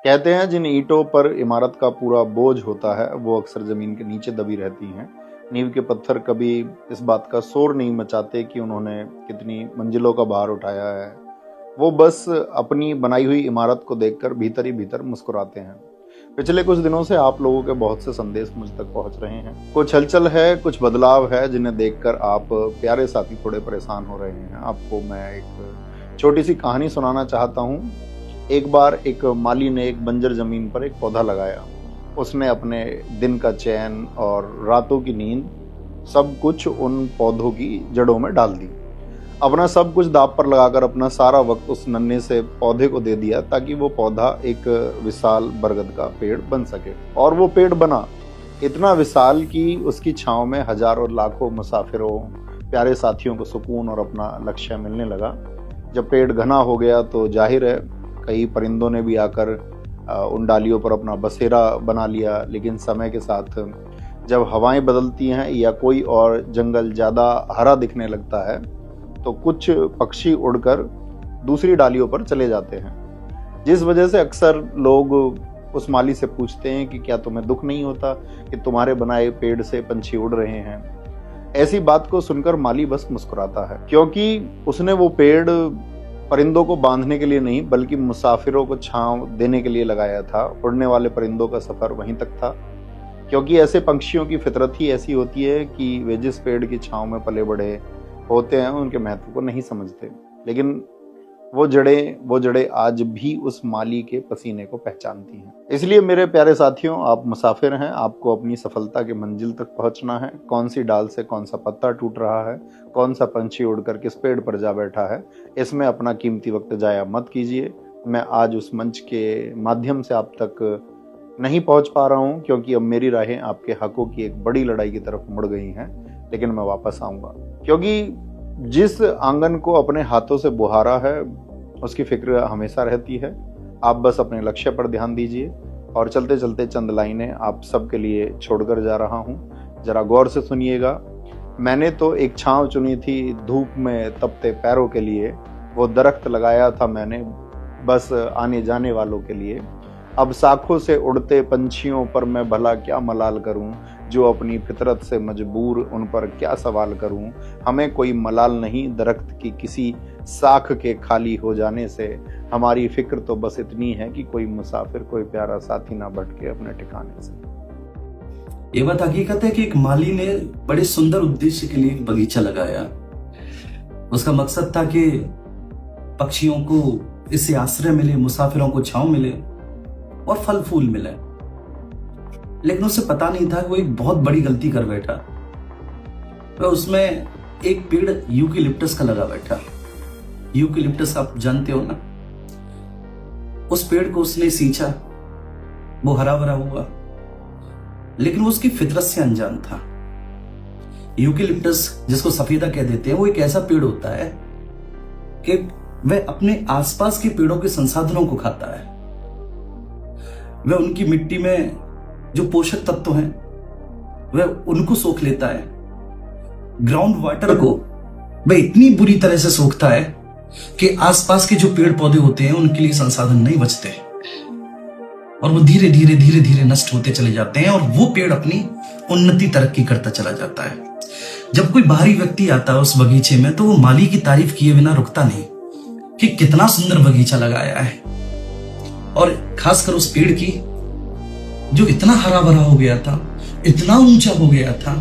कहते हैं जिन ईंटों पर इमारत का पूरा बोझ होता है वो अक्सर जमीन के नीचे दबी रहती हैं। नींव के पत्थर कभी इस बात का शोर नहीं मचाते कि उन्होंने कितनी मंजिलों का भार उठाया है। वो बस अपनी बनाई हुई इमारत को देखकर भीतर ही भीतर मुस्कुराते हैं। पिछले कुछ दिनों से आप लोगों के बहुत से संदेश मुझ तक पहुंच रहे हैं। कुछ हलचल है, कुछ बदलाव है जिन्हें देखकर आप प्यारे साथी थोड़े परेशान हो रहे हैं। आपको मैं एक छोटी सी कहानी सुनाना चाहता हूँ। एक बार एक माली ने एक बंजर जमीन पर एक पौधा लगाया। उसने अपने दिन का चैन और रातों की नींद सब कुछ उन पौधों की जड़ों में डाल दी। अपना सब कुछ दांव पर लगाकर अपना सारा वक्त उस नन्हे से पौधे को दे दिया ताकि वो पौधा एक विशाल बरगद का पेड़ बन सके। और वो पेड़ बना इतना विशाल कि उसकी छांव में हजारों लाखों मुसाफिरों, प्यारे साथियों को सुकून और अपना लक्ष्य मिलने लगा। जब पेड़ घना हो गया तो जाहिर है कई परिंदों ने भी आकर उन डालियों पर अपना बसेरा बना लिया। लेकिन समय के साथ जब हवाएं बदलती हैं या कोई और जंगल ज़्यादा हरा दिखने लगता है तो कुछ पक्षी उड़कर दूसरी डालियों पर चले जाते हैं, जिस वजह से अक्सर लोग उस माली से पूछते हैं कि क्या तुम्हें दुख नहीं होता कि तुम्हारे बनाए पेड़ से पंछी उड़ रहे हैं। ऐसी बात को सुनकर माली बस मुस्कुराता है, क्योंकि उसने वो पेड़ परिंदों को बांधने के लिए नहीं बल्कि मुसाफिरों को छांव देने के लिए लगाया था। उड़ने वाले परिंदों का सफर वहीं तक था, क्योंकि ऐसे पंछियों की फितरत ही ऐसी होती है कि वे जिस पेड़ की छांव में पले बड़े होते हैं उनके महत्व को नहीं समझते। लेकिन वो जड़ें आज भी उस माली के पसीने को पहचानती हैं। इसलिए मेरे प्यारे साथियों, आप मुसाफिर हैं, आपको अपनी सफलता के मंजिल तक पहुंचना है। कौन सी डाल से कौन सा पत्ता टूट रहा है, कौन सा पंछी उड़कर किस पेड़ पर जा बैठा है, इसमें अपना कीमती वक्त जाया मत कीजिए। मैं आज उस मंच के माध्यम से आप तक नहीं पहुंच पा रहा हूं, क्योंकि अब मेरी राहें आपके हकों की एक बड़ी लड़ाई की तरफ मुड़ गई हैं। लेकिन मैं वापस आऊंगा, क्योंकि जिस आंगन को अपने हाथों से बुहारा है उसकी फिक्र हमेशा रहती है। आप बस अपने लक्ष्य पर ध्यान दीजिए। और चलते चलते चंद लाइनें आप सबके लिए छोड़कर जा रहा हूं, जरा गौर से सुनिएगा। मैंने तो एक छांव चुनी थी धूप में तपते पैरों के लिए, वो दरख्त लगाया था मैंने बस आने जाने वालों के लिए। अब शाखों से उड़ते पंछियों पर मैं भला क्या मलाल करूं, जो अपनी फितरत से मजबूर उन पर क्या सवाल करूं। हमें कोई मलाल नहीं दरख्त की किसी शाख के खाली हो जाने से। हमारी फिक्र तो बस इतनी है कि कोई मुसाफिर, कोई प्यारा साथी ना भटके अपने ठिकाने से। ये बात हकीकत है कि एक माली ने बड़े सुंदर उद्देश्य के लिए बगीचा लगाया। उसका मकसद था कि पक्षियों को इससे आश्रय मिले, मुसाफिरों को छांव मिले और फल फूल मिले। लेकिन उसे पता नहीं था कि वो एक बहुत बड़ी गलती कर बैठा। वह उसमें एक पेड़ यूकेलिप्टस का लगा बैठा। यूकेलिप्टस आप जानते हो ना। उस पेड़ को उसने सींचा, वो हरा भरा हुआ, लेकिन वो उसकी फितरत से अनजान था। यूकेलिप्टस, जिसको सफेदा कह देते हैं, वो एक ऐसा पेड़ होता है कि वह अपने आसपास के पेड़ों के संसाधनों को खाता है। वह उनकी मिट्टी में जो पोषक तत्व हैं वह उनको सोख लेता है। ग्राउंड वाटर को वह इतनी बुरी तरह से सोखता है कि आसपास के जो पेड़ पौधे होते हैं उनके लिए संसाधन नहीं बचते और वो धीरे धीरे नष्ट होते चले जाते हैं और वो पेड़ अपनी उन्नति तरक्की करता चला जाता है। जब कोई बाहरी व्यक्ति आता है उस बगीचे में तो वो माली की तारीफ किए बिना रुकता नहीं कि कितना सुंदर बगीचा लगाया है। और खासकर उस पेड़ की जो इतना हरा भरा हो गया था, इतना ऊंचा हो गया था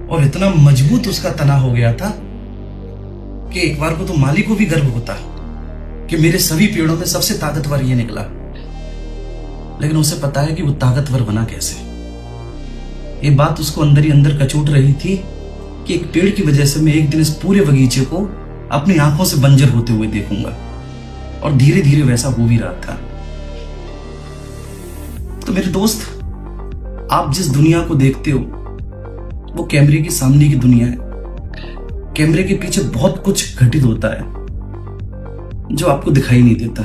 और इतना मजबूत उसका तना हो गया था कि एक बार को तो माली को भी गर्व होता कि मेरे सभी पेड़ों में सबसे ताकतवर ये निकला। लेकिन उसे पता है कि वो ताकतवर बना कैसे। ये बात उसको अंदर ही अंदर कचोट रही थी कि एक पेड़ की वजह से मैं एक दिन इस पूरे बगीचे को अपनी आंखों से बंजर होते हुए देखूंगा। और धीरे धीरे वैसा हो भी रहा था। तो मेरे दोस्त, आप जिस दुनिया को देखते हो वो कैमरे के सामने की दुनिया है। कैमरे के पीछे बहुत कुछ घटित होता है जो आपको दिखाई नहीं देता।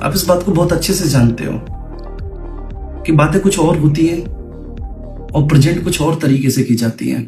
आप इस बात को बहुत अच्छे से जानते हो कि बातें कुछ और होती हैं और प्रेजेंट कुछ और तरीके से की जाती हैं।